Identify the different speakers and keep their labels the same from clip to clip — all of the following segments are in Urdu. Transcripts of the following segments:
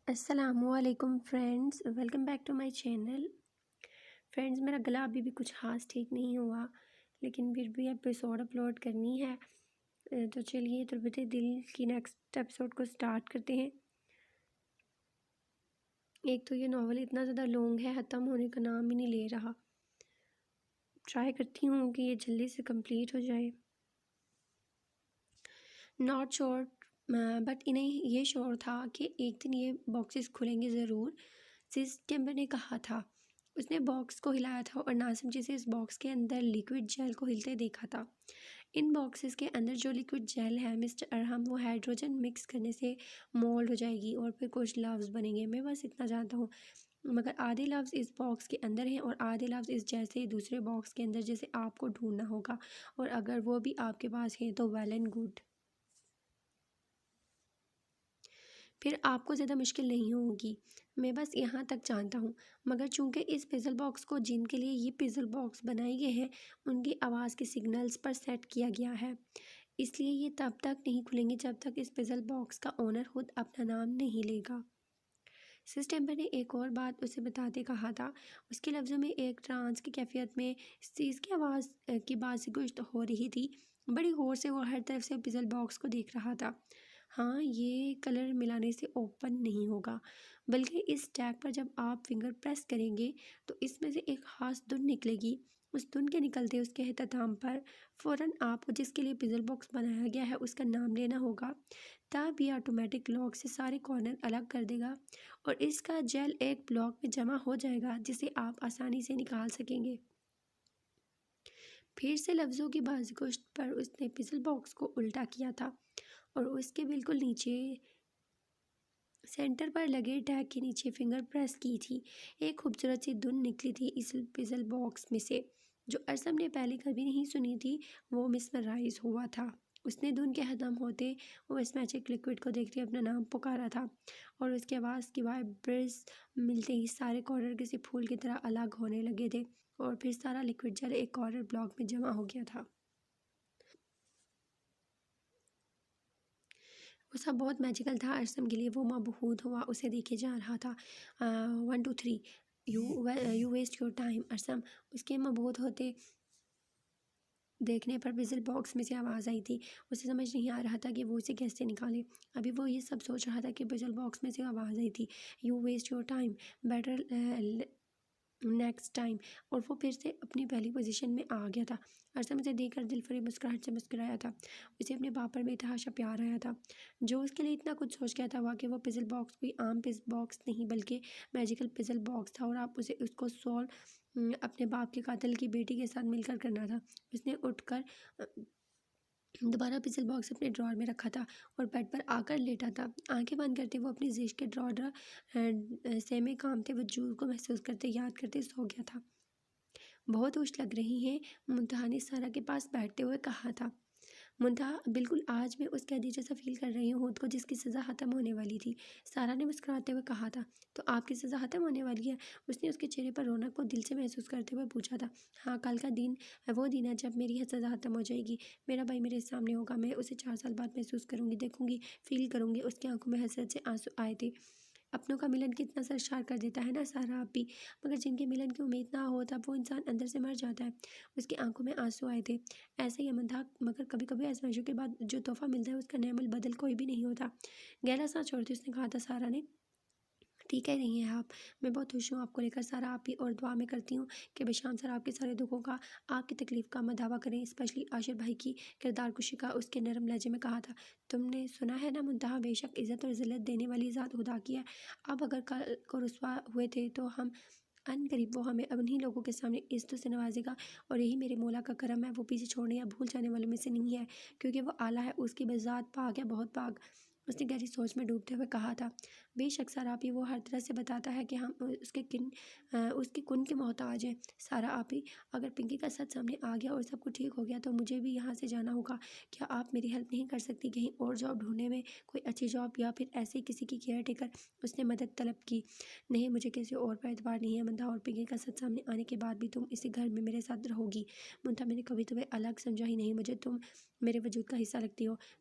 Speaker 1: السلام علیکم friends, welcome back to my channel. Friends, میرا گلا ابھی بھی کچھ خاص ٹھیک نہیں ہوا، لیکن پھر بھی ایپیسوڈ اپلوڈ کرنی ہے، تو چلیے تربت دل کی نیکسٹ ایپیسوڈ کو سٹارٹ کرتے ہیں۔ ایک تو یہ ناول اتنا زیادہ لانگ ہے، ختم ہونے کا نام ہی نہیں لے رہا۔ ٹرائی کرتی ہوں کہ یہ جلدی سے کمپلیٹ ہو جائے۔ ناٹ شورٹ بٹ انہیں یہ شور تھا کہ ایک دن یہ باکسز کھلیں گے ضرور۔ سپٹمبر نے کہا تھا۔ اس نے باکس کو ہلایا تھا اور ناظم جسے اس باکس کے اندر لیکوڈ جیل کو ہلتے دیکھا تھا۔ ان باکسز کے اندر جو لیکوڈ جیل ہے مسٹر ارحم، وہ ہائیڈروجن مکس کرنے سے مولڈ ہو جائے گی اور پھر کچھ لفظ بنیں گے۔ میں بس اتنا جانتا ہوں، مگر آدھے لفظ اس باکس کے اندر ہیں اور آدھے لفظ اس جیسے دوسرے باکس کے اندر جسے آپ کو ڈھونڈنا ہوگا، اور اگر وہ بھی آپ کے پاس ہیں تو ویل اینڈ گڈ۔ پھر آپ کو زیادہ مشکل نہیں ہوگی، میں بس یہاں تک جانتا ہوں۔ مگر چونکہ اس پزل باکس کو جن کے لیے یہ پزل باکس بنائے گئے ہیں ان کی آواز کے سگنلز پر سیٹ کیا گیا ہے، اس لیے یہ تب تک نہیں کھلیں گے جب تک اس پزل باکس کا اونر خود اپنا نام نہیں لے گا۔ سپٹمبر نے ایک اور بات اسے بتاتے کہا تھا۔ اس کے لفظوں میں ایک ٹرانس کی کیفیت میں اس چیز کی آواز کی بازی گشت ہو رہی تھی۔ بڑی غور سے وہ ہر طرف سے پزل باکس کو دیکھ رہا تھا۔ ہاں، یہ کلر ملانے سے اوپن نہیں ہوگا، بلکہ اس ٹیگ پر جب آپ فنگر پریس کریں گے تو اس میں سے ایک خاص دھن نکلے گی۔ اس دھن کے نکلتے اس کے اختتام پر فوراً آپ کو جس کے لیے پزل باکس بنایا گیا ہے اس کا نام لینا ہوگا۔ تب یہ آٹومیٹک لاک سے سارے کارنر الگ کر دے گا اور اس کا جیل ایک بلاک میں جمع ہو جائے گا جسے آپ آسانی سے نکال سکیں گے۔ پھر سے لفظوں کی بازی گشت پر اس نے پزل باکس کو الٹا کیا تھا اور اس کے بالکل نیچے سینٹر پر لگے ٹیگ کے نیچے فنگر پریس کی تھی۔ ایک خوبصورت سی دھن نکلی تھی اس پزل باکس میں سے، جو ارسم نے پہلے کبھی نہیں سنی تھی۔ وہ مسمرائز ہوا تھا۔ اس نے دھن کے ختم ہوتے وہ اس میجک لیکوڈ کو دیکھتے اپنا نام پکارا تھا، اور اس کے آواز کی وائبریشنز ملتے ہی سارے کارنر کسی پھول کی طرح الگ ہونے لگے تھے اور پھر سارا لیکوڈ جیل ایک کارنر بلاک میں جمع ہو گیا تھا۔ وہ سب بہت میجیکل تھا ارسم کے لیے۔ وہ مبہوت ہوا اسے دیکھے جا رہا تھا۔ 1 2 3 یو ویسٹ یور ٹائم ارسم۔ اس کے مبہوت ہوتے دیکھنے پر پزل باکس میں سے آواز آئی تھی۔ اسے سمجھ نہیں آ رہا تھا کہ وہ اسے کیسے نکالے۔ ابھی وہ یہ سب سوچ رہا تھا کہ پزل باکس میں سے آواز آئی تھی، you waste your time better next time, اور وہ پھر سے اپنی پہلی پوزیشن میں آ گیا تھا۔ ارسم اسے دیکھ کر دل فریب مسکراہٹ سے مسکرایا تھا۔ اسے اپنے باپ پر بے تحاشا پیار آیا تھا، جو اس کے لیے اتنا کچھ سوچ گیا تھا۔ واقعی وہ پزل باکس کوئی عام پزل باکس نہیں بلکہ میجیکل پزل باکس تھا، اور آپ اس کو سولو اپنے باپ کے قاتل کی بیٹی کے ساتھ مل کر کرنا تھا۔ اس نے اٹھ کر دوبارہ پزل باکس اپنے ڈراور میں رکھا تھا اور بیڈ پر آ کر لیٹا تھا۔ آنکھیں بند کرتے وہ اپنی زیش کے ڈراور سے میں کامتے وجود کو محسوس کرتے یاد کرتے سو گیا تھا۔ بہت ہوش لگ رہی ہیں، منتہا نے سارا کے پاس بیٹھتے ہوئے کہا تھا۔ منتہا، بالکل آج میں اس قیدی جیسا فیل کر رہی ہوں خود کو جس کی سزا ختم ہونے والی تھی، سارا نے مسکراتے ہوئے کہا تھا۔ تو آپ کی سزا ختم ہونے والی ہے؟ اس نے اس کے چہرے پر رونق کو دل سے محسوس کرتے ہوئے پوچھا تھا۔ ہاں، کل کا دن وہ دن ہے جب میری سزا ختم ہو جائے گی۔ میرا بھائی میرے سامنے ہوگا، میں اسے 4 سال بعد محسوس کروں گی، دیکھوں گی، فیل کروں گی۔ اس کی آنکھوں میں حسرت سے آنسو آئے تھے۔ اپنوں کا ملن کتنا سرشار کر دیتا ہے نا سارا آپ بھی، مگر جن کے ملن کی امید نہ ہو تب وہ انسان اندر سے مر جاتا ہے۔ اس کی آنکھوں میں آنسو آئے تھے۔ ایسا ہی منتہا، مگر کبھی کبھی آزمائشوں کے بعد جو تحفہ ملتا ہے اس کا نعم البدل کوئی بھی نہیں ہوتا۔ گہرا سانس چھوڑتے اس نے کہا تھا۔ سارا نے ٹھیک کہہ رہی ہیں آپ، میں بہت خوش ہوں آپ کو لے کر سارا آپ بھی، اور دعا میں کرتی ہوں کہ بشام سر آپ کے سارے دکھوں کا، آپ کی تکلیف کا مداوع کریں، اسپیشلی عاشر بھائی کی کردار کشی کا۔ اس کے نرم لہجے میں کہا تھا۔ تم نے سنا ہے نا منتہا، بے شک عزت اور ذلت دینے والی ذات خدا کی ہے۔ اب اگر کل کو رسوا ہوئے تھے تو ہم ان قریب وہ ہمیں انہی لوگوں کے سامنے عزتوں سے نوازے گا، اور یہی میرے مولا کا کرم ہے۔ وہ پیچھے چھوڑنے یا بھول جانے والوں میں سے نہیں ہے، کیونکہ وہ اعلیٰ ہے، اس کی بذات پاک ہے، بہت پاک۔ اس نے گہری سوچ میں ڈوبتے ہوئے کہا تھا۔ بے شک سارا آپی، وہ ہر طرح سے بتاتا ہے کہ ہم اس کے کن کے محتاج ہیں۔ سارا آپی، اگر پنکی کا سچ سامنے آ گیا اور سب کچھ ٹھیک ہو گیا تو مجھے بھی یہاں سے جانا ہوگا۔ کیا آپ میری ہیلپ نہیں کر سکتی کہیں اور جاب ڈھونڈنے میں، کوئی اچھی جاب، یا پھر ایسے کسی کی کیئر ٹیکر؟ اس نے مدد طلب کی۔ نہیں، مجھے کسی اور پر اعتبار نہیں ہے منتہا، اور پنکی کا سچ سامنے آنے کے بعد بھی تم اسی گھر میں میرے ساتھ رہو گی۔ منتہا، میں نے کبھی تمہیں الگ سمجھا ہی نہیں، مجھے تم میرے وجود کا حصہ لگتی ہو،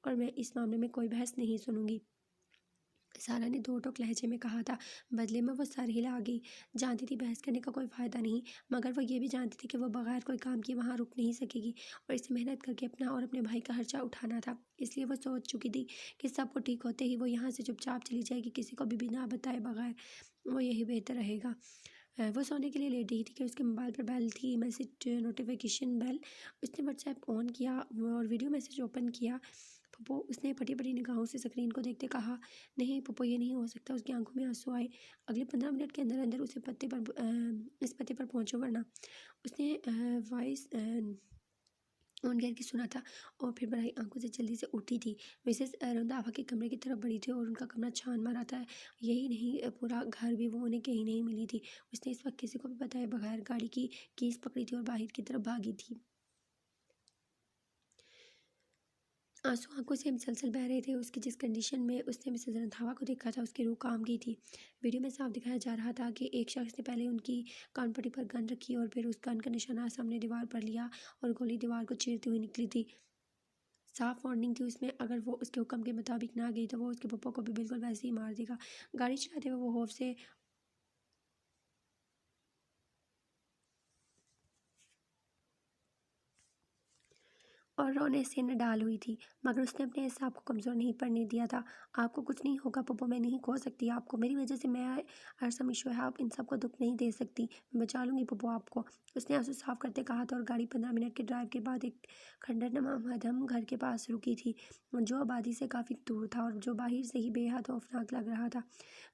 Speaker 1: اور میں اس معاملے میں کوئی بحث نہیں سنوں گی. سارا نے دو ٹوک لہجے میں کہا تھا. بدلے میں وہ سر ہلا گئی. جانتی تھی بحث کرنے کا کوئی فائدہ نہیں، مگر وہ یہ بھی جانتی تھی کہ وہ بغیر کوئی کام کیے وہاں رک نہیں سکے گی اور اسے محنت کر کے اپنا اور اپنے بھائی کا خرچہ اٹھانا تھا. اس لیے وہ سوچ چکی تھی کہ سب کو ٹھیک ہوتے ہی وہ یہاں سے چپ چاپ چلی جائے گی، کسی کو بھی بنا بتائے بغیر. وہ یہی بہتر رہے گا. وہ سونے کے لیے لیٹ رہی تھی کہ اس کے موبائل پر بیل تھی، میسج نوٹیفیکیشن بیل. اس نے واٹس ایپ آن کیا اور ویڈیو میسج اوپن کیا. پھپھو، اس نے پھٹی پھٹی نگاہوں سے اسکرین کو دیکھتے کہا. نہیں پھپھو، یہ نہیں ہو سکتا. اس کی آنکھوں میں آنسو آئے. اگلے 15 منٹ کے اندر اندر اسے اس پتے پر پہنچو ورنہ. اس نے وائس آن کر کے سنا تھا اور پھر بڑھائی آنکھوں سے جلدی سے اٹھی تھی. مسز رنداوا کے کمرے کی طرف بڑھی تھی اور ان کا کمرہ چھان مارا تھا. یہی نہیں پورا گھر بھی وہ انہیں کہیں نہیں ملی تھی. اس نے اس وقت کسی کو بھی بتائے بغیر گاڑی کی کیس پکڑی تھی اور باہر کی طرف بھاگی تھی. آنسو آنکھوں سے مسلسل بہہ رہے تھے. اس کی جس کنڈیشن میں اس نے مسز رندھاوا کو دیکھا تھا اس کی روح کام گئی تھی. ویڈیو میں صاف دکھایا جا رہا تھا کہ ایک شخص نے پہلے ان کی کان پٹی پر گن رکھی اور پھر اس گن کا نشانہ سامنے دیوار پر لیا اور گولی دیوار کو چیرتی ہوئی نکلی تھی. صاف وارننگ تھی اس میں، اگر وہ اس کے حکم کے مطابق نہ گئی تو وہ اس کے پھپھو کو بھی بالکل ویسے ہی مار دے گا. گاڑی چلاتے ہوئے وہ خوف سے اور رونے سے نڈال ہوئی تھی، مگر اس نے اپنے اعصاب کو کمزور نہیں پڑنے دیا تھا. آپ کو کچھ نہیں ہوگا پھپھو، میں نہیں کھو سکتی آپ کو. میری وجہ سے میں ارسم شہاب ان سب کو دکھ نہیں دے سکتی. میں بچا لوں گی پھپھو آپ کو. اس نے آنسو صاف کرتے کہا تھا اور گاڑی 15 منٹ کے ڈرائیو کے بعد ایک کھنڈر نما مدھم گھر کے پاس رکی تھی جو آبادی سے کافی دور تھا اور جو باہر سے ہی بے حد خوفناک لگ رہا تھا.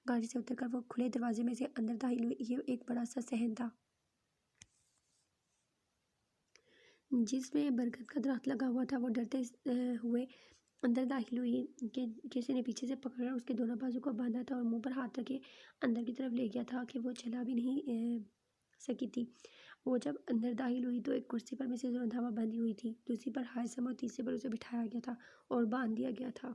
Speaker 1: گاڑی سے اتر کر وہ کھلے دروازے میں سے اندر داخل ہوئی. یہ ایک بڑا سا صحن تھا جس میں برگد کا درخت لگا ہوا تھا. وہ ڈرتے ہوئے اندر داخل ہوئی کہ کسی نے پیچھے سے پکڑ کر اس کے دونوں بازو کو باندھا تھا اور منہ پر ہاتھ رکھے اندر کی طرف لے گیا تھا کہ وہ چلا بھی نہیں سکی تھی. وہ جب اندر داخل ہوئی تو ایک کرسی پر مسز رندھاوا بندھی ہوئی تھی، دوسری پر ہائسم اور تیسرے پر اسے بٹھایا گیا تھا اور باندھ دیا گیا تھا.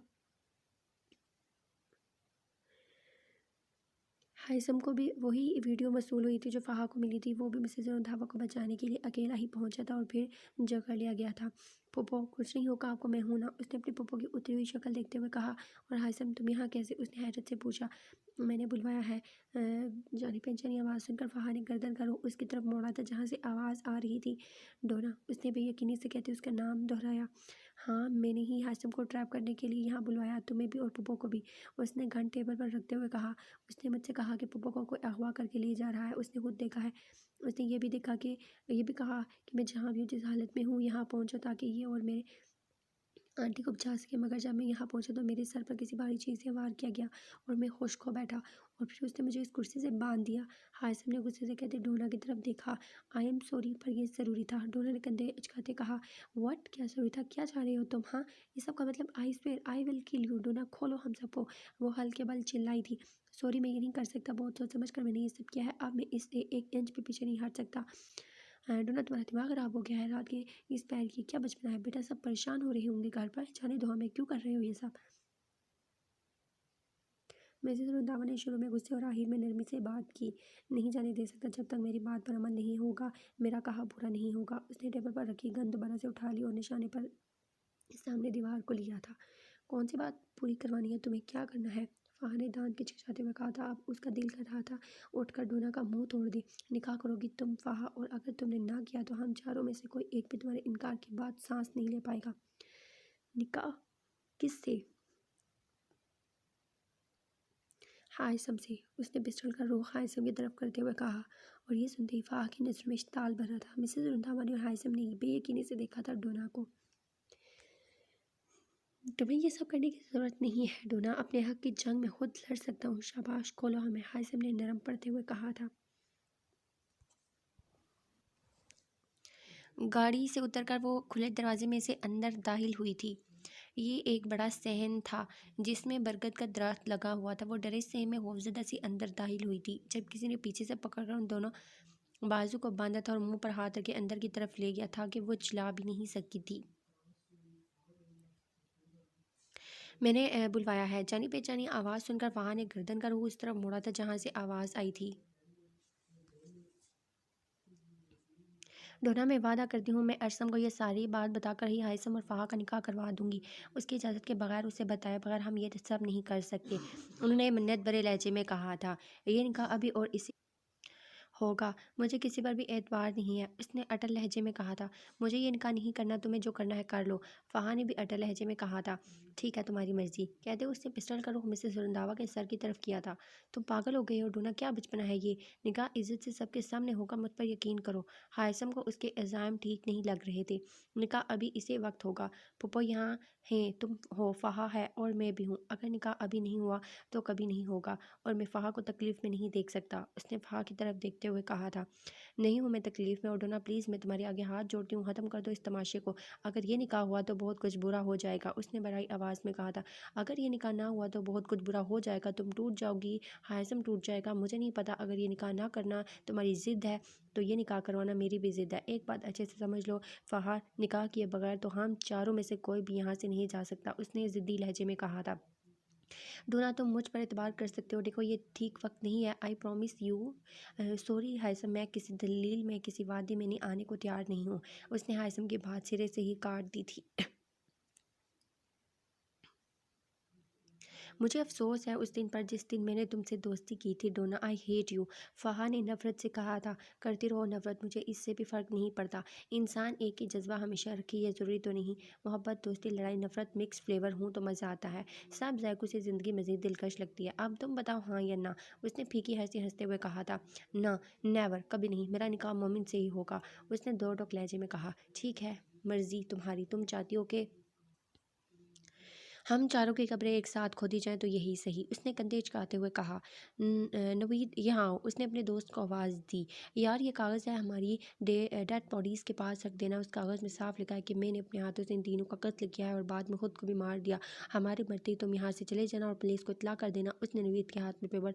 Speaker 1: ہائسم کو بھی وہی ویڈیو موصول ہوئی تھی جو فہا کو ملی تھی. وہ بھی مسز رندھاوا کو بچانے کے لیے اکیلا ہی پہنچا تھا اور پھر جکڑ لیا گیا تھا. پھپھو، کچھ نہیں ہوگا آپ کو، میں ہوں نا، اس نے اپنی پھپھو کی اتری ہوئی شکل دیکھتے ہوئے کہا. اور ہائسم تم یہاں کیسے؟ اس نے حیرت سے پوچھا. میں نے بلوایا ہے. جانی پہچانی آواز سن کر فہا نے گردن کا رخ اس کی طرف موڑا تھا جہاں سے آواز آ رہی تھی. ڈونا، اس نے بے یقینی سے کہتے اس کا نام دہرایا. ہاں میں نے ہی ہائسم کو ٹریپ کرنے کے لیے یہاں بلوایا، تمہیں بھی اور پھپھو کو بھی. اس نے گھن ٹیبل پر رکھتے ہوئے کہا. اس نے مجھ سے کہا کہ پھپھو کو کوئی اغوا کر کے لے جا رہا ہے. اس نے خود دیکھا ہے. اس نے یہ بھی کہا کہ میں جہاں بھی ہوں جس حالت میں ہوں یہاں پہنچا تاکہ یہ اور میرے آنٹی کو بچا سکے. مگر جب میں یہاں پہنچا تو میرے سر پر کسی بھاری چیز سے وار کیا گیا اور میں خشک ہو بیٹھا اور پھر اس نے مجھے اس کرسی سے باندھ دیا. ہائسم نے غصے سے کہتے ڈونا کی طرف دیکھا. آئی ایم سوری، پر یہ ضروری تھا. ڈونا نے کندھے اچکاتے کہا. واٹ؟ کیا ضروری تھا؟ کیا چاہ رہے ہو تم؟ ہاں یہ سب کا مطلب آئی سویئر آئی ول کل یو. ڈونا کھولو ہم سب کو. وہ ہلکے بل چلائی تھی. سوری، میں یہ نہیں کر سکتا. بہت سوچ سمجھ کر میں نے یہ سب کیا ہے. اب میں اس سے 1 انچ بھی پیچھے نہیں ہٹ سکتا. ڈونا، تمہارا دماغ خراب ہو گیا ہے. رات کے اس پیر کی کیا بچپنا ہے بیٹا؟ سب پریشان ہو رہے ہوں گے گھر پر. جانے دو ہمیں، کیوں کر رہے ہو یہ سب؟ مسز رنداوا نے شروع میں غصے اور آخر میں نرمی سے بات کی. نہیں جانے دے سکتا جب تک میری بات پر عمل نہیں ہوگا. میرا کہا برا نہیں ہوگا. اس نے ٹیبل پر رکھی گن دوبارہ سے اٹھا لی اور نشانے پر سامنے دیوار کو لیا تھا. کون سی بات پوری کروانی ہے تمہیں؟ کیا کرنا ہے؟ فہا نے دانت کچکچاتے ہوئے کہا تھا. اب اس کا دل کر رہا تھا اٹھ کر ڈونا کا منہ توڑ دے. نکاح کرو گی تم فہا، اور اگر تم نے نہ کیا تو ہم چاروں میں سے کوئی ایک بھی تمہارے انکار کے بعد سانس نہیں لے پائے گا. نکاح کس سے؟ ہائسم سے. اس نے پسٹل کا رخ ہائسم کی طرف کرتے ہوئے کہا. اور یہ سنتے ہی فہا کی نظروں میں اشتعال بھرا تھا. مسز رنداوا نے اور ہائسم نے بے یقینی سے دیکھا تھا ڈونا کو. تمہیں یہ سب کرنے کی ضرورت نہیں ہے ڈونا. اپنے حق کی جنگ میں خود لڑ سکتا ہوں. شاباش، کھولو ہمیں. ہائسم نے نرم پڑتے ہوئے کہا تھا. گاڑی سے اتر کر وہ کھلے دروازے میں سے اندر داخل ہوئی تھی. یہ ایک بڑا صحن تھا جس میں برگد کا درخت لگا ہوا تھا. وہ ڈرے سے میں خوفزدہ سی اندر داخل ہوئی تھی جب کسی نے پیچھے سے پکڑ کر ان دونوں بازو کو باندھا تھا اور منہ پر ہاتھ رکھے اندر کی طرف لے گیا تھا کہ وہ چلا بھی نہیں سکی تھی. میں نے بلوایا ہے. جانی پہچانی آواز سن کر فہا نے گردن کا رخ اس طرف موڑا تھا جہاں سے آواز آئی تھی. ڈونا میں وعدہ کرتی ہوں میں ارسم کو یہ ساری بات بتا کر ہی ہائثم اور فہا کا نکاح کروا دوں گی، اس کی اجازت کے بغیر، اسے بتائے بغیر ہم یہ سب نہیں کر سکتے، انہوں نے منت بھرے لہجے میں کہا تھا۔ یہ نکاح ابھی اور اسی ہوگا، مجھے کسی پر بھی اعتبار نہیں ہے، اس نے اٹل لہجے میں کہا تھا۔ مجھے یہ نکاح نہیں کرنا، تمہیں جو کرنا ہے کر لو، فہا نے بھی اٹل لہجے میں کہا تھا۔ ٹھیک ہے تمہاری مرضی، کہتے اس نے پسٹل کا رخ مسز رنداوا کے سر کی طرف کیا تھا۔ تم پاگل ہو گئے ہو ڈونا، کیا بچپنا ہے یہ؟ نکاح عزت سے سب کے سامنے ہوگا، مجھ پر یقین کرو۔ ہائثم کو اس کے عزائم ٹھیک نہیں لگ رہے تھے۔ نکاح ابھی اسی وقت ہوگا، پھپھو یہاں ہیں، تم ہو، فہا ہے اور میں بھی ہوں، اگر نکاح ابھی نہیں ہوا تو کبھی نہیں ہوگا، اور میں فہا کو تکلیف میں نہیں دیکھ سکتا، اس نے فہا کی طرف دیکھتے ہوئے کہا تھا۔ نہیں ہوں میں تکلیف میں، اور ڈونا پلیز میں تمہارے آگے ہاتھ جوڑتی ہوں، ختم کر دو اس تماشے کو، اگر یہ نکاح ہوا تو بہت کچھ برا ہو جائے گا، اس نے بڑائی آواز میں کہا تھا۔ اگر یہ نکاح نہ ہوا تو بہت کچھ برا ہو جائے گا، تم ٹوٹ جاؤ گی، ہائثم ٹوٹ جائے گا، مجھے نہیں پتا، اگر یہ نکاح نہ کرنا تمہاری ضد ہے تو یہ نکاح کروانا میری بھی ضد ہے، ایک بات اچھے سے سمجھ لو فہا، نکاح کیے بغیر تو ہم چاروں میں سے کوئی بھی یہاں سے نہیں جا سکتا، اس نے ضدی لہجے میں کہا تھا۔ ڈونا تم مجھ پر اعتبار کر سکتے ہو، دیکھو یہ ٹھیک وقت نہیں ہے، آئی پرومس یو۔ سوری ہائثم، میں کسی دلیل میں کسی وعدے میں نہیں آنے کو تیار نہیں ہوں، اس نے ہائثم کی بات سرے سے ہی کاٹ دی تھی۔ مجھے افسوس ہے اس دن پر جس دن میں نے تم سے دوستی کی تھی ڈونا، آئی ہیٹ یو، فہا نے نفرت سے کہا تھا۔ کرتی رہو نفرت، مجھے اس سے بھی فرق نہیں پڑتا، انسان ایک ہی جذبہ ہمیشہ رکھے یہ ضروری تو نہیں، محبت، دوستی، لڑائی، نفرت مکس فلیور ہوں تو مزہ آتا ہے، سب ذائقوں سے زندگی مزید دلکش لگتی ہے، اب تم بتاؤ ہاں یا نہ، اس نے پھیکی ہنسی ہنستے ہوئے کہا تھا۔ نہ، نیور، کبھی نہیں، میرا نکاح مومن سے ہی ہوگا، اس نے دو ٹوک لہجے میں کہا۔ ٹھیک ہے، مرضی تمہاری، تم چاہتی ہو کہ ہم چاروں کی قبریں ایک ساتھ کھودی جائیں تو یہی صحیح، اس نے کندھے اچکاتے ہوئے کہا۔ نوید یہاں آؤ، اس نے اپنے دوست کو آواز دی۔ یار یہ کاغذ ہے، ہماری ڈیڈ باڈیز کے پاس رکھ دینا، اس کاغذ میں صاف لکھا ہے کہ میں نے اپنے ہاتھوں سے ان تینوں کا قتل کیا ہے اور بعد میں خود کو بھی مار دیا، ہمارے مرتے ہی تم یہاں سے چلے جانا اور پولیس کو اطلاع کر دینا، اس نے نوید کے ہاتھ میں پیپر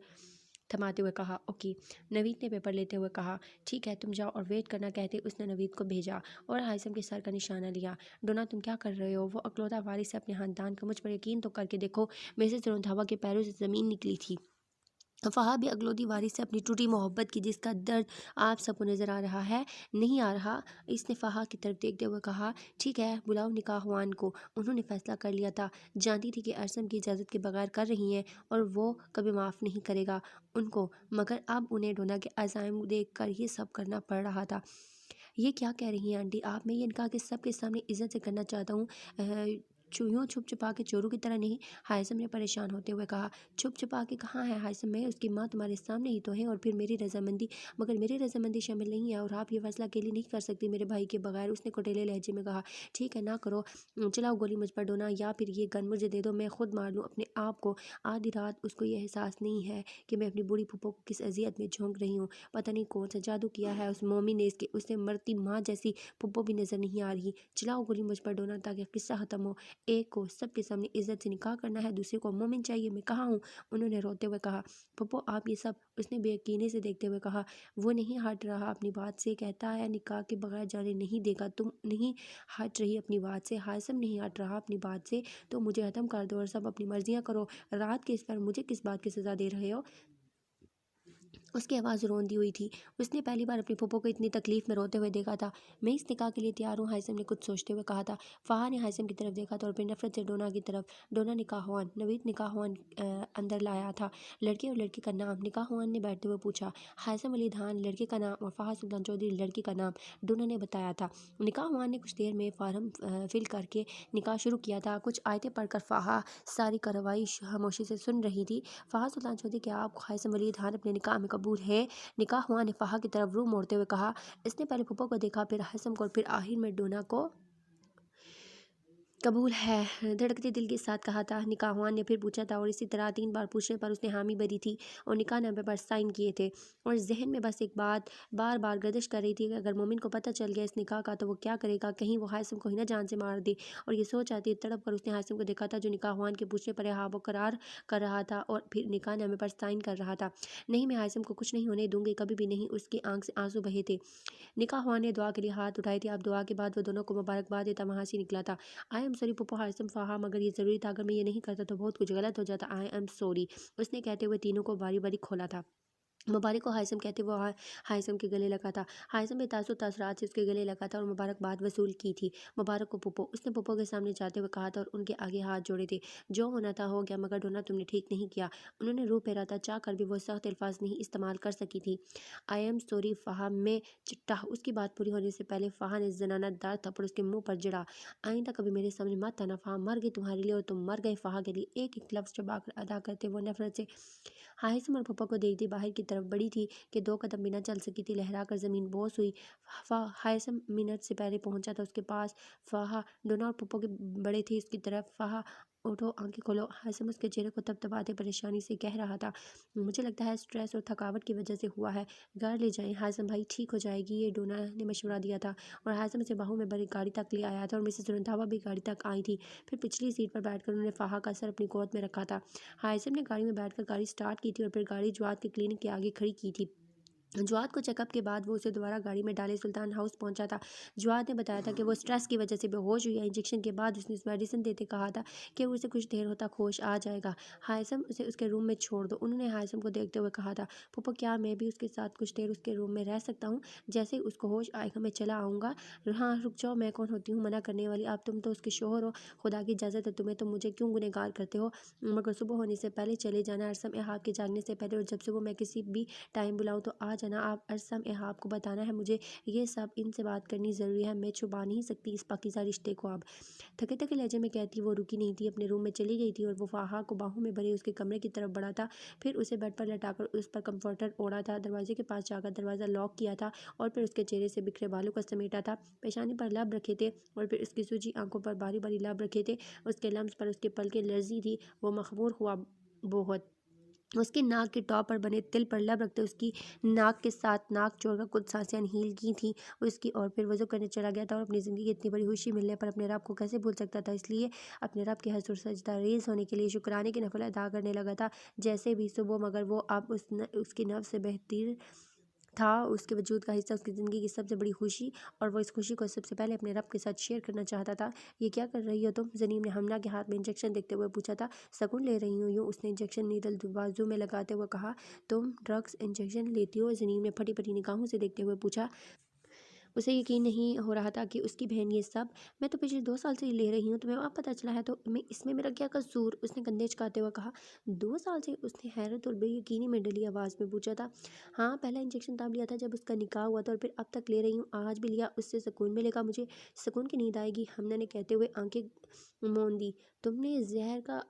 Speaker 1: تھماتے ہوئے کہا۔ اوکے، نوید نے پیپر لیتے ہوئے کہا۔ ٹھیک ہے تم جاؤ اور ویٹ کرنا، کہتے اس نے نوید کو بھیجا اور ہائثم کے سر کا نشانہ لیا۔ ڈونا تم کیا کر رہے ہو؟ وہ اکلوتا وارث ہے اپنے خاندان کا، مجھ پر یقین تو کر کے دیکھو، مسز رندھاوا کے پیروں سے زمین نکلی تھی۔ فہا بھی اکلوتی وارث سے اپنی ٹوٹی محبت کی، جس کا درد آپ سب کو نظر آ رہا ہے، نہیں آ رہا، اس نے فہا کی طرف دیکھتے ہوئے کہا۔ ٹھیک ہے بلاؤ نکاح خوان کو، انہوں نے فیصلہ کر لیا تھا، جانتی تھی کہ ارسم کی اجازت کے بغیر کر رہی ہیں اور وہ کبھی معاف نہیں کرے گا ان کو، مگر اب انہیں ڈونا کے عزائم دیکھ کر یہ سب کرنا پڑ رہا تھا۔ یہ کیا کہہ رہی ہیں آنٹی آپ؟ میں یہ نکاح کے سب کے سامنے عزت سے کرنا چاہتا ہوں، یوں چھپ چھپا کے چوروں کی طرح نہیں، ہائثم نے پریشان ہوتے ہوئے کہا۔ چھپ چھپا کے کہاں ہے ہائثم؟ میں اس کی ماں تمہارے سامنے ہی تو ہیں، اور پھر میری رضامندی، مگر میری رضامندی شامل نہیں ہے اور آپ یہ فیصلہ اکیلی نہیں کر سکتی میرے بھائی کے بغیر، اس نے کوٹیلے لہجے میں کہا۔ ٹھیک ہے نہ کرو، چلاؤ گولی مجھ پر ڈونا، یا پھر یہ گن مجھے دے دو، میں خود مار لوں اپنے آپ کو، آدھی رات اس کو یہ احساس نہیں ہے کہ میں اپنی بوڑھی پھپھو کو کس اذیت میں جھونک رہی ہوں، پتہ نہیں کون سا جادو کیا ہے اس مومن نے، اسے مرتی ماں جیسی پھپھو بھی نظر نہیں آ رہی، چلاؤ گولی مجھ پر ڈونا تاکہ قصہ ختم ہو، ایک کو سب کے سامنے عزت سے نکاح کرنا ہے، دوسرے کو مومن چاہیے، میں کہاں ہوں، انہوں نے روتے ہوئے کہا۔ پھپھو آپ یہ سب، اس نے بے یقینی سے دیکھتے ہوئے کہا۔ وہ نہیں ہٹ رہا اپنی بات سے، کہتا ہے نکاح کے بغیر جانے نہیں دے گا، تم نہیں ہٹ رہی اپنی بات سے، ہائثم نہیں ہٹ رہا اپنی بات سے، تو مجھے ختم کر دو اور سب اپنی مرضیاں کرو، رات کے اس پر مجھے کس بات کی سزا دے رہے ہو؟ اس کی آواز روندی ہوئی تھی، اس نے پہلی بار اپنی پھپھو کو اتنی تکلیف میں روتے ہوئے دیکھا تھا۔ میں اس نکاح کے لیے تیار ہوں، ہائثم نے کچھ سوچتے ہوئے کہا تھا۔ فہا نے ہائثم کی طرف دیکھا تھا اور پھر نفرت سے ڈونا کی طرف۔ ڈونا نکاح خوان، نوید نکاح خوان اندر لایا تھا، لڑکے اور لڑکی کا نام، نکاح خوان نے بیٹھتے ہوئے پوچھا۔ ہائثم علی خان لڑکے کا نام اور فہا سلطان چودھری لڑکی کا نام، ڈونا نے بتایا تھا۔ نکاح خوان نے کچھ دیر میں فارم فل کر کے نکاح شروع کیا تھا، کچھ آیتیں پڑھ کر فہا ساری کارروائی خاموشی سے سن رہی تھی۔ فہا سلطان چودھری کیا آپ ہائثم علی خان اپنے نکاح میں قبول ہے؟ نکاح خوان نے فہا کی طرف روح موڑتے ہوئے کہا۔ اس نے پہلے پھپھو کو دیکھا، پھر ہائثم کو اور پھر آخر میں ڈونا کو۔ قبول ہے، دھڑکتے دل کے ساتھ کہا تھا نکاح خوان نے، پھر پوچھا تھا، اور اسی طرح 3 بار پوچھنے پر اس نے حامی بھری تھی اور نکاح نامے پر سائن کیے تھے، اور ذہن میں بس ایک بات بار بار گردش کر رہی تھی کہ اگر مومن کو پتہ چل گیا اس نکاح کا تو وہ کیا کرے گا، کہیں وہ ہائثم کو ہی نہ جان سے مار دے، اور یہ سوچ آتی تڑپ کر اس نے ہائثم کو دیکھا تھا جو نکاح خوان کے پوچھنے پر ہاں قرار کر رہا تھا اور پھر نکاح نامے پر سائن کر رہا تھا۔ نہیں میں ہائثم کو کچھ نہیں ہونے دوں گی، کبھی بھی نہیں، اس کی آنکھ سے آنسو بہے تھے۔ نکاح خوان نے دعا کے لیے ہاتھ اٹھائے تھے، اب دعا کے بعد وہ دونوں کو مبارکباد دیتا وہاں سے نکلا تھا۔ آئی ایم سوری پھپھو، ہائثم، فہا، مگر یہ ضروری تھا، اگر میں یہ نہیں کرتا تو بہت کچھ غلط ہو جاتا، آئی ایم سوری، اس نے کہتے ہوئے تینوں کو باری باری کھولا تھا۔ مبارک کو ہائثم کہتے وہ ہائثم کے گلے لگا تھا۔ ہائثم نے تاثرات سے اس کے گلے لگا تھا اور مبارکباد وصول کی تھی۔ مبارک کو پھپھو، اس نے پھپھو کے سامنے جاتے ہوئے کہا تھا اور ان کے آگے ہاتھ جوڑے تھے۔ جو ہونا تھا ہو گیا، مگر ڈھونڈنا تم نے ٹھیک نہیں کیا۔ انہوں نے روح پھیرا تھا، چاہ کر بھی وہ سخت الفاظ نہیں استعمال کر سکی تھی۔ آئی ایم سوری فہا، میں چٹا۔ اس کی بات پوری ہونے سے پہلے فہا نے زنانہ دار تھپڑ اس کے منہ پر جڑا۔ آئندہ کبھی میرے سامنے مت آنا فہا، مر گئی تمہارے لیے اور تم مر گئے فہا کے لیے۔ ایک ایک لفظ چبا کر ادا کرتے وہ نفرت سے ہائثم اور پھپھو کو دیکھتی باہر کی طرف بڑھی تھی کہ 2 قدم بھی نہ چل سکی تھی۔ لہرا کر زمین بوس ہوئی۔ ہائثم منٹ سے پہلے پہنچا تھا اس کے پاس۔ فہا ڈونا اور پھپھو کے بڑے تھے اس کی طرف۔ فہا اٹھو، آنکھیں کھولو۔ ہائثم اس کے چہرے کو تبتباتے پریشانی سے کہہ رہا تھا، مجھے لگتا ہے سٹریس اور تھکاوٹ کی وجہ سے ہوا ہے، گھر لے جائیں ہائثم بھائی، ٹھیک ہو جائے گی، یہ ڈونا نے مشورہ دیا تھا اور ہائثم اسے باہوں میں بھری گاڑی تک لے آیا تھا اور مسز رندھاوا بھی گاڑی تک آئی تھی۔ پھر پچھلی سیٹ پر بیٹھ کر انہوں نے فہا کا سر اپنی گود میں رکھا تھا۔ ہائثم نے گاڑی میں بیٹھ کر گاڑی سٹارٹ کی تھی اور پھر گاڑی جواد کے کلینک کے آگے کھڑی کی تھی۔ جواد کو چیک اپ کے بعد وہ اسے دوبارہ گاڑی میں ڈالے سلطان ہاؤس پہنچا تھا۔ جواد نے بتایا تھا کہ وہ سٹریس کی وجہ سے بے ہوش ہوئی ہے۔ انجیکشن کے بعد اس نے میڈیسن دیتے کہا تھا کہ اسے کچھ دیر ہوتا ہوش آ جائے گا۔ ہائثم اسے اس کے روم میں چھوڑ دو، انہوں نے ہائثم کو دیکھتے ہوئے کہا تھا۔ پھپھو کیا میں بھی اس کے ساتھ کچھ دیر اس کے روم میں رہ سکتا ہوں؟ جیسے ہی اس کو ہوش آئے گا میں چلا آؤں گا۔ ہاں رک جاؤ، میں کون ہوتی ہوں منع کرنے والی؟ اب تم تو اس کے شوہر ہو، خدا کی اجازت ہے تمہیں تو مجھے کیوں گنہگار کرتے ہو؟ مگر صبح ہونے سے پہلے چلے جانا، ارسم احاب کے جاگنے سے پہلے، اور جب صبح میں کسی بھی ٹائم بلاؤں تو آ جانا۔ آپ ارسم احاب کو بتانا ہے مجھے یہ سب، ان سے بات کرنی ضروری ہے، میں چھپا نہیں سکتی اس پاکیزہ رشتے کو اب۔ تھکے تھکے لہجے میں کہتی وہ رکی نہیں تھی، اپنے روم میں چلی گئی تھی اور وہ فہا کو باہوں میں بھرے اس کے کمرے کی طرف بڑھا تھا۔ پھر اسے بیڈ پر لٹا کر اس پر کمفرٹر اوڑھا تھا، دروازے کے پاس جا کر دروازہ لاک کیا تھا اور پھر اس کے چہرے سے بکھرے بالوں کو سمیٹا تھا، پیشانی پر لب رکھے تھے اور پھر اس کی سوجی آنکھوں پر باری باری لب رکھے تھے، اس کے لمس پر اس کے پلکیں لرزی تھی۔ وہ مخمور ہوا بہت، اس کی ناک کے ٹاپ پر بنے تل پر لب رکھتے اس کی ناک کے ساتھ ناک جوڑ کر کچھ سانسیں انہیل کی تھیں اس کی، اور پھر وضو کرنے چلا گیا تھا اور اپنی زندگی کی اتنی بڑی خوشی ملنے پر اپنے رب کو کیسے بھول سکتا تھا؟ اس لیے اپنے رب کے حضور سجدہ ریز ہونے کے لیے شکرانے کے نفل ادا کرنے لگا تھا جیسے بھی صبح، مگر وہ اب اس کی نفس سے بہتر تھا، اس کے وجود کا حصہ، اس کی زندگی کی سب سے بڑی خوشی، اور وہ اس خوشی کو سب سے پہلے اپنے رب کے ساتھ شیئر کرنا چاہتا تھا۔ یہ کیا کر رہی ہو تم؟ زنیم نے حمنا کے ہاتھ میں انجیکشن دیکھتے ہوئے پوچھا تھا۔ سکون لے رہی ہوں یوں، اس نے انجیکشن نیڈل بازو میں لگاتے ہوئے کہا۔ تم ڈرگس انجیکشن لیتی ہو؟ زنیم نے پھٹی پھٹی نگاہوں سے دیکھتے ہوئے پوچھا۔ اسے یقین نہیں ہو رہا تھا کہ اس کی بہن یہ سب، میں تو پچھلے 2 سال سے لے رہی ہوں، تمہیں اب پتہ چلا ہے تو اس میں میرا کیا قصور؟ اس نے کندھے چکاتے ہوئے کہا۔ 2 سال سے؟ اس نے حیرت اور بے یقینی میں ڈلی آواز میں پوچھا تھا۔ ہاں، پہلا انجیکشن تب لیا تھا جب اس کا نکاح ہوا تھا اور پھر اب تک لے رہی ہوں، آج بھی لیا، اس سے سکون ملے گا مجھے، سکون کی نیند آئے گی، ہمنا نے کہتے ہوئے آنکھیں موند دی۔ تم نے زہر کا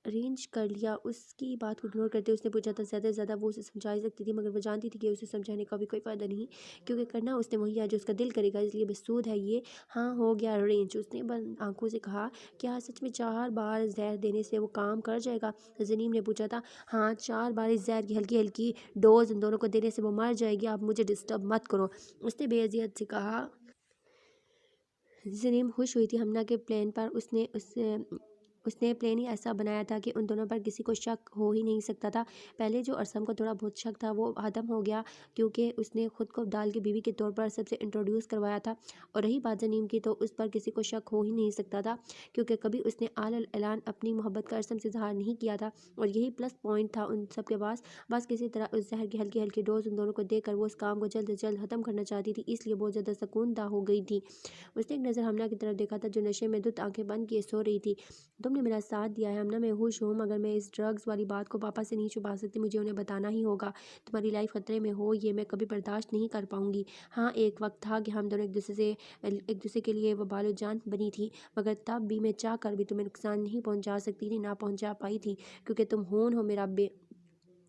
Speaker 1: ارینج کر لیا؟ اس کی بات کو اگنور کرتے اس نے پوچھا تھا۔ زیادہ سے زیادہ وہ اسے سمجھا ہی سکتی تھی، مگر وہ جانتی تھی کہ اسے سمجھانے کا بھی کوئی فائدہ نہیں، کیونکہ کرنا اس نے وہی ہے جو اس کا دل کرے گا، اس لیے بسود ہے یہ۔ ہاں ہو گیا ارینج، اس نے بند آنکھوں سے کہا۔ کیا سچ میں 4 بار زہر دینے سے وہ کام کر جائے گا؟ زنیم نے پوچھا تھا۔ ہاں، 4 بار اس زہر کی ہلکی ہلکی ڈوز ان دونوں کو دینے سے وہ مر جائے گی، آپ مجھے ڈسٹرب مت کرو، اس نے بے عزت سے کہا۔ زنیم خوش ہوئی تھی حمنا کے پلان پر، اس نے پلان ہی ایسا بنایا تھا کہ ان دونوں پر کسی کو شک ہو ہی نہیں سکتا تھا۔ پہلے جو ارسم کو تھوڑا بہت شک تھا وہ ختم ہو گیا، کیونکہ اس نے خود کو ابدال کی بیوی کے طور پر سب سے انٹروڈیوس کروایا تھا، اور رہی بات زنیم کی تو اس پر کسی کو شک ہو ہی نہیں سکتا تھا، کیونکہ کبھی اس نے اعلان اپنی محبت کا ارسم سے اظہار نہیں کیا تھا، اور یہی پلس پوائنٹ تھا ان سب کے پاس۔ بس کسی طرح اس زہر کی ہلکی ہلکی ڈوز ان دونوں کو دے کر وہ اس کام کو جلد از جلد ختم کرنا چاہتی تھی، اس لیے بہت زیادہ سکون دہ ہو گئی تھی۔ اس نے ایک نظر حمنا کی طرف دیکھا تھا جو نشے میں دھت آنکھیں بند کیے سو رہی تھی۔ تم نے میرا ساتھ دیا ہے حمنا، میں خوش ہوں، مگر میں اس ڈرگز والی بات کو پاپا سے نہیں چھپا سکتی، مجھے انہیں بتانا ہی ہوگا، تمہاری لائف خطرے میں ہو یہ میں کبھی برداشت نہیں کر پاؤں گی۔ ہاں، ایک وقت تھا کہ ہم دونوں ایک دوسرے کے لیے وبال و جان بنی تھی، مگر تب بھی میں چاہ کر بھی تمہیں نقصان نہیں پہنچا سکتی تھی، نہ پہنچا پائی تھی، کیونکہ تم ہون ہو،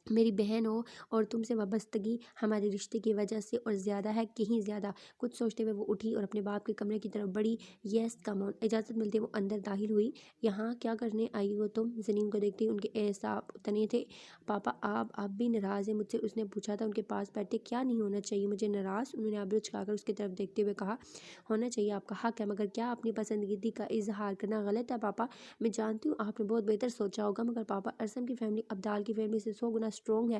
Speaker 1: میری بہن ہو، اور تم سے وابستگی ہمارے رشتے کی وجہ سے اور زیادہ ہے، کہیں زیادہ۔ کچھ سوچتے ہوئے وہ اٹھی اور اپنے باپ کے کمرے کی طرف بڑھی۔ یس کم آن، اجازت ملتے وہ اندر داخل ہوئی۔ یہاں کیا کرنے آئی ہو تم؟ زنیم کو دیکھتے ہی ان کے اعصاب تنے تھے۔ پاپا آپ اب بھی ناراض ہیں مجھ سے؟ اس نے پوچھا تھا ان کے پاس بیٹھے۔ کیا نہیں ہونا چاہیے مجھے ناراض؟ انہوں نے ابرو چلا کر اس کی طرف دیکھتے ہوئے کہا۔ ہونا چاہیے، آپ کا حق ہے، مگر کیا اپنی پسندیدگی کا اظہار کرنا غلط ہے پاپا؟ میں جانتی ہوں آپ نے بہت بہتر سوچا ہوگا، مگر پاپا ارسم کی فیملی ابدال کی فیملی سے 100 گنا اسٹرانگ ہے،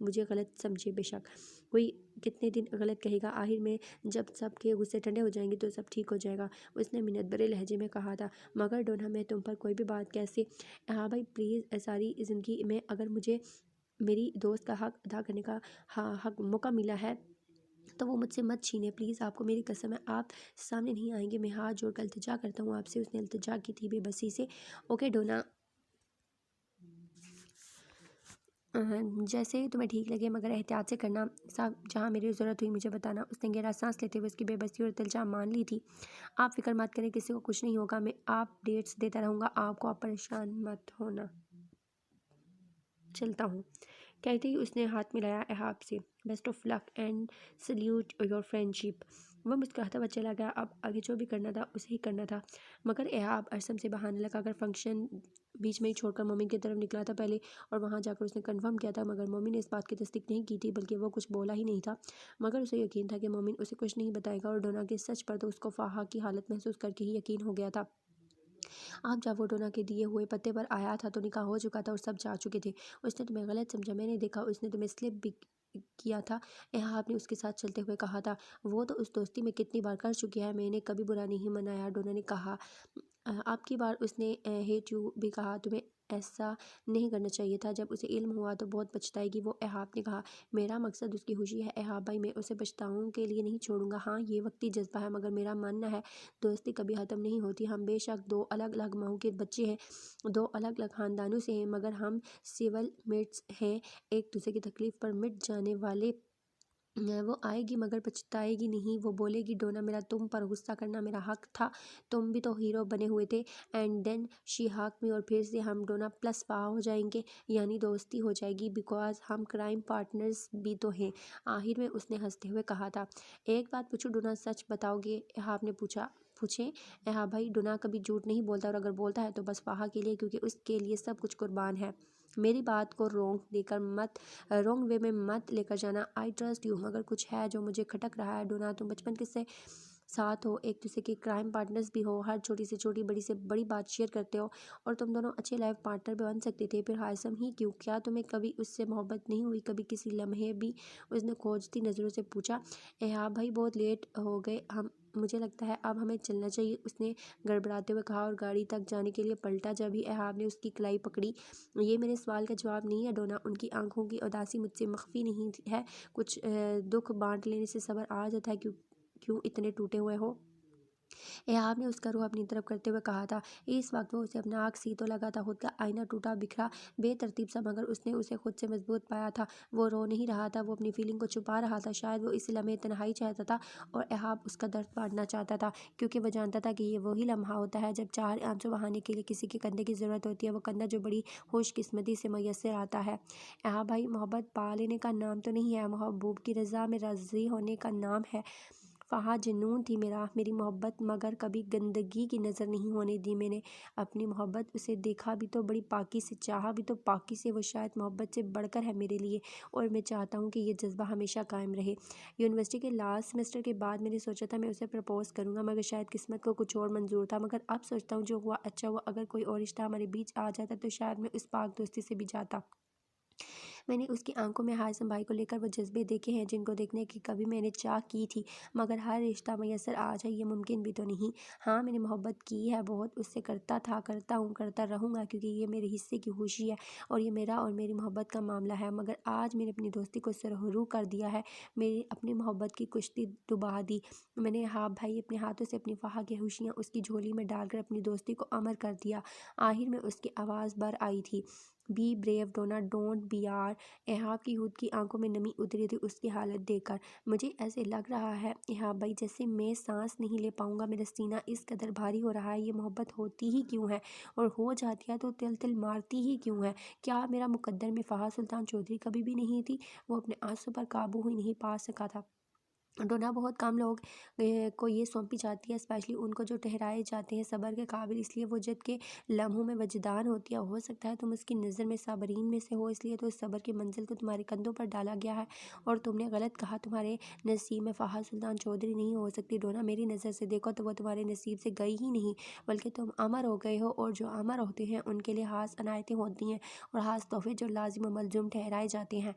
Speaker 1: مجھے غلط سمجھے, بے شک کوئی کتنے دن غلط کہے گا, آخر میں جب سب کے غصے ٹھنڈے ہو جائیں گے تو سب ٹھیک ہو جائے گا, اس نے منت بھرے لہجے میں کہا تھا. مگر ڈونا میں تم پر کوئی بھی بات کیسے, احاب بھائی پلیز ساری زندگی میں اگر مجھے میری دوست کا حق ادا کرنے کا حق موقع ملا ہے تو وہ مجھ سے مت چھینے پلیز, آپ کو میری قسم ہے آپ سامنے نہیں آئیں گے, میں ہاتھ جوڑ کر التجا کرتا ہوں آپ سے. اس نے التجا کی تھی بے بسی سے. اوکے ڈونا, جیسے تمہیں ٹھیک لگے مگر احتیاط سے کرنا, صاحب جہاں میری ضرورت ہوئی مجھے بتانا. اس نے گہرا سانس لیتے ہوئے اس کی بے بسی اور التجا مان لی تھی. آپ فکر مت کریں, کسی کو کچھ نہیں ہوگا, میں آپ ڈیٹس دیتا رہوں گا آپ کو, آپ پریشان مت ہونا, چلتا ہوں. کہتے ہی اس نے ہاتھ ملایا احاب سے. Best of luck and salute your friendship. وہ مسکراتا ہوا چلا گیا. اب آگے جو بھی کرنا تھا اسے ہی کرنا تھا. مگر احاب ارسم سے بہانے لگا, اگر فنکشن بیچ میں ہی چھوڑ کر مومن کی طرف نکلا تھا پہلے, اور وہاں جا کر اس نے کنفرم کیا تھا, مگر مومن نے اس بات کی تصدیق نہیں کی تھی, بلکہ وہ کچھ بولا ہی نہیں تھا. مگر اسے یقین تھا کہ مومن اسے کچھ نہیں بتائے گا, اور ڈونا کے سچ پر تو اس کو فاحا کی حالت محسوس کر کے ہی یقین ہو گیا تھا. آپ جب وہ ڈونا کے دیے ہوئے پتے پر آیا تھا تو نکاح ہو چکا تھا اور سب جا چکے تھے. اس نے تمہیں غلط سمجھا, میں نے دیکھا, اس نے تمہیں سلپ بھی کیا تھا, احاب نے اس کے ساتھ چلتے ہوئے کہا تھا. وہ تو اس دوستی میں کتنی بار کر چکی ہے, میں نے کبھی برا نہیں منایا, ڈونا نے کہا. آپ کی بار اس نے ہیٹ یو بھی کہا, تمہیں ایسا نہیں کرنا چاہیے تھا, جب اسے علم ہوا تو بہت پچھتائے گی وہ, احاب نے کہا. میرا مقصد اس کی خوشی ہے احاب بھائی, میں اسے پچھتاؤں کے لیے نہیں چھوڑوں گا. ہاں یہ وقتی جذبہ ہے, مگر میرا ماننا ہے دوستی کبھی ختم نہیں ہوتی. ہم بے شک دو الگ الگ ماؤں کے بچے ہیں, دو الگ الگ خاندانوں سے ہیں, مگر ہم سول میٹس ہیں, ایک دوسرے کی تکلیف پر مٹ جانے والے. وہ آئے گی مگر پچھتائے گی نہیں, وہ بولے گی ڈونا میرا تم پر غصہ کرنا میرا حق تھا, تم بھی تو ہیرو بنے ہوئے تھے. اینڈ دین شی ہاک می, اور پھر سے ہم ڈونا پلس پا ہو جائیں گے, یعنی دوستی ہو جائے گی, بیکاز ہم کرائم پارٹنرز بھی تو ہیں. آخر میں اس نے ہنستے ہوئے کہا تھا. ایک بات پوچھو ڈونا, سچ بتاؤ گے, احاب نے پوچھیں احاب بھائی, ڈونا کبھی جھوٹ نہیں بولتا, اور اگر بولتا ہے تو بس فاحا کے لیے, کیونکہ اس کے لیے سب کچھ قربان ہے. میری بات کو رونگ وے میں مت لے کر جانا, آئی ٹرسٹ یو, مگر کچھ ہے جو مجھے کھٹک رہا ہے. ڈونا تم بچپن کے سے ساتھ ہو, ایک دوسرے کے کرائم پارٹنرز بھی ہو, ہر چھوٹی سے چھوٹی بڑی سے بڑی بات شیئر کرتے ہو, اور تم دونوں اچھے لائف پارٹنر بھی بن سکتے تھے, پھر ہائسم ہی کیوں, کیا تمہیں کبھی اس سے محبت نہیں ہوئی, کبھی کسی لمحے بھی, اس نے کھوجتی نظروں سے پوچھا. احاب بھائی بہت لیٹ ہو گئے, مجھے لگتا ہے اب ہمیں چلنا چاہیے, اس نے گڑبڑاتے ہوئے کہا, اور گاڑی تک جانے کے لیے پلٹا. جب ہی احاب نے اس کی کلائی پکڑی. یہ میرے سوال کا جواب نہیں ہے ڈونا, ان کی آنکھوں کی اداسی مجھ سے مخفی نہیں ہے, کچھ دکھ بانٹ لینے سے صبر آ جاتا ہے, کیوں اتنے ٹوٹے ہوئے ہو. احاب نے اس کا روح اپنی طرف کرتے ہوئے کہا تھا. اس وقت وہ اسے اپنا آنکھ سی تو لگا تھا, خود کا آئینہ ٹوٹا بکھرا بے ترتیب سا, مگر اس نے اسے خود سے مضبوط پایا تھا. وہ رو نہیں رہا تھا, وہ اپنی فیلنگ کو چھپا رہا تھا, شاید وہ اس لمحے تنہائی چاہتا تھا, اور احاب اس کا درد بانٹنا چاہتا تھا, کیونکہ وہ جانتا تھا کہ یہ وہی لمحہ ہوتا ہے جب چار آنسو بہانے کے لیے کسی کے کندھے کی ضرورت ہوتی ہے, وہ کندھا جو بڑی خوش قسمتی سے میسر آتا ہے. احاب بھائی محبت پا لینے کا نام تو نہیں ہے, محبوب کی رضا میں راضی ہونے کا نام ہے. فہا جنون تھی میری محبت, مگر کبھی گندگی کی نظر نہیں ہونے دی میں نے اپنی محبت. اسے دیکھا بھی تو بڑی پاکی سے, چاہا بھی تو پاکی سے, وہ شاید محبت سے بڑھ کر ہے میرے لیے, اور میں چاہتا ہوں کہ یہ جذبہ ہمیشہ قائم رہے. یونیورسٹی کے لاسٹ سیمسٹر کے بعد میں نے سوچا تھا میں اسے پرپوز کروں گا, مگر شاید قسمت کو کچھ اور منظور تھا. مگر اب سوچتا ہوں جو ہوا اچھا ہوا, اگر کوئی اور رشتہ ہمارے بیچ آ جاتا تو شاید میں اس پاک دوستی سے بھی جاتا. میں نے اس کی آنکھوں میں ہاشم بھائی کو لے کر وہ جذبے دیکھے ہیں جن کو دیکھنے کی کبھی میں نے چاہ کی تھی, مگر ہر رشتہ میسر آ جائے یہ ممکن بھی تو نہیں. ہاں میں نے محبت کی ہے بہت, اس سے کرتا تھا, کرتا ہوں, کرتا رہوں گا, کیونکہ یہ میرے حصے کی خوشی ہے, اور یہ میرا اور میری محبت کا معاملہ ہے. مگر آج میں نے اپنی دوستی کو سرخرو کر دیا ہے, میری اپنی محبت کی کشتی ڈبا دی. میں نے احاب بھائی اپنے ہاتھوں سے اپنی فہا کی خوشیاں اس کی جھولی میں ڈال کر اپنی دوستی کو امر کر دیا. آخر میں اس کی آواز بھر آئی تھی. Be brave Donna, don't be آر. احاب کی ہود کی آنکھوں میں نمی اتری تھی اس کی حالت دیکھ کر. مجھے ایسے لگ رہا ہے احاب بھائی جیسے میں سانس نہیں لے پاؤں گا, میرا سینہ اس قدر بھاری ہو رہا ہے. یہ محبت ہوتی ہی کیوں ہے, اور ہو جاتی ہے تو تل تل مارتی ہی کیوں ہے. کیا میرا مقدر میں فہا سلطان چودھری کبھی بھی نہیں تھی. وہ اپنے آنسوں پر قابو ہی نہیں پا سکا تھا. ڈونا بہت کم لوگ کو یہ سونپی جاتی ہے، اسپیشلی ان کو جو ٹھہرائے جاتے ہیں صبر کے قابل، اس لیے وہ جد کے لمحوں میں وجدان ہوتی ہے۔ ہو سکتا ہے تم اس کی نظر میں صابرین میں سے ہو، اس لیے تو اس صبر کی منزل کو تمہارے کندھوں پر ڈالا گیا ہے، اور تم نے غلط کہا، تمہارے نصیب میں فہد سلطان چودھری نہیں ہو سکتی۔ ڈونا میری نظر سے دیکھو تو وہ تمہارے نصیب سے گئی ہی نہیں، بلکہ تم امر ہو گئے ہو، اور جو امر ہوتے ہیں ان کے لیے خاص عنایتیں ہوتی ہیں اور خاص تحفے جو لازم و ملزوم ٹھہرائے جاتے ہیں۔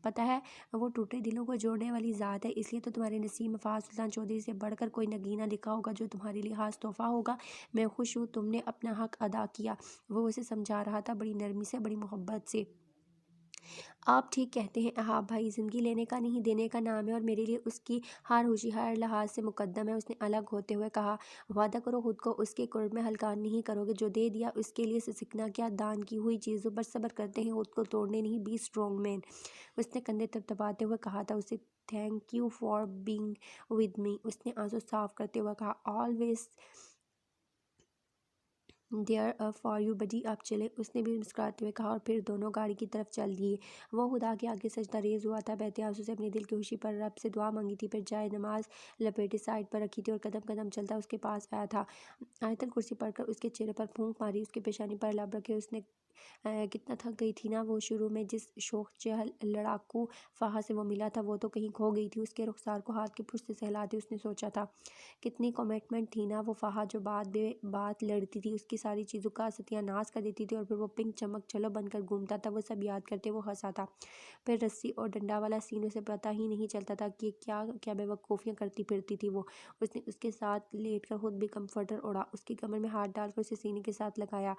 Speaker 1: پتہ ہے وہ ٹوٹے دلوں کو جوڑنے والی ذات ہے، اس لیے تو تمہارے نصیب میں فہد سلطان چودھری سے بڑھ کر کوئی نگینہ لکھا ہوگا جو تمہارے لیے خاص تحفہ ہوگا۔ میں خوش ہوں تم نے اپنا حق ادا کیا، وہ اسے سمجھا رہا تھا بڑی نرمی سے، بڑی محبت سے۔ آپ ٹھیک کہتے ہیں احاب بھائی، زندگی لینے کا نہیں دینے کا نام ہے، اور میرے لیے اس کی ہر خوشی ہر لحاظ سے مقدم ہے۔ اس نے الگ ہوتے ہوئے کہا، وعدہ کرو خود کو اس کے قرب میں ہلکا نہیں کرو گے، جو دے دیا اس کے لیے سسکنا کیا، دان کی ہوئی چیزوں پر صبر کرتے ہیں خود کو توڑنے نہیں، بی اسٹرانگ مین۔ اس نے کندھے تھپتھپاتے ہوئے کہا تھا اسے، thank you for being with me. اس نے آنسو صاف کرتے ہوئے کہا، always there for you buddy. آپ چلیں، اس نے بھی مسکراتے ہوئے کہا، اور پھر دونوں گاڑی کی طرف چل دیے۔ وہ خدا کے آگے سجدہ ریز ہوا تھا، بہتے آنسو سے اپنے دل کی خوشی پر رب سے دعا مانگی تھی، پھر جائے نماز لپیٹے سائڈ پر رکھی تھی اور قدم قدم چلتا اس کے پاس آیا تھا، آیت الکرسی پڑھ کر اس کے چہرے پر پھونک ماری، اس کی پیشانی پر لب رکھے۔ اس نے کتنا تھک گئی تھی نا وہ، شروع میں جس شوخ چہل لڑاکو فہد سے وہ ملا تھا، وہ تو کہیں کھو گئی تھی، اس کے رخسار کو ہاتھ کے پشت سے سہلاتی اس نے سوچا تھا، کتنی کمٹمنٹ تھی نا وہ فہد، جو بات بے بات لڑتی تھی، اس کی ساری چیزوں کا ستیہ ناش کر دیتی تھی، اور پھر وہ پنک چمک چلو بن کر گھومتا تھا، وہ سب یاد کرتے وہ ہنسا تھا۔ پھر رسی اور ڈنڈا والا سین، اسے پتہ ہی نہیں چلتا تھا کہ کیا کیا بے وقوفیاں کرتی پھرتی تھی وہ۔ اس نے اس کے ساتھ لیٹ کر خود بھی کمفرٹر اوڑھا، اس کی کمر میں ہاتھ ڈال کر اسے سینے کے ساتھ لگایا۔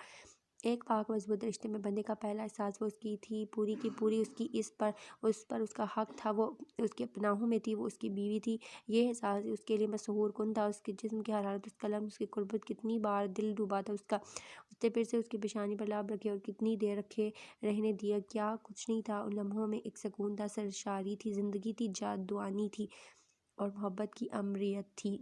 Speaker 1: ایک پاک مضبوط رشتے میں بندھنے کا پہلا احساس وہ اس کی تھی، پوری کی پوری اس کی، اس پر اس کا حق تھا، وہ اس کی پناہوں میں تھی، وہ اس کی بیوی تھی۔ یہ احساس اس کے لیے مسحور کن تھا، اس کے جسم کی حرارت، اس کا لمس، اس کی قربت، کتنی بار دل ڈوبا تھا اس کا۔ اس نے پھر سے اس کی پیشانی پر لب رکھے اور کتنی دیر رہنے دیا، کیا کچھ نہیں تھا ان لمحوں میں، ایک سکون تھا، سرشاری تھی، زندگی تھی، جادوانی تھی، اور محبت کی امریت تھی۔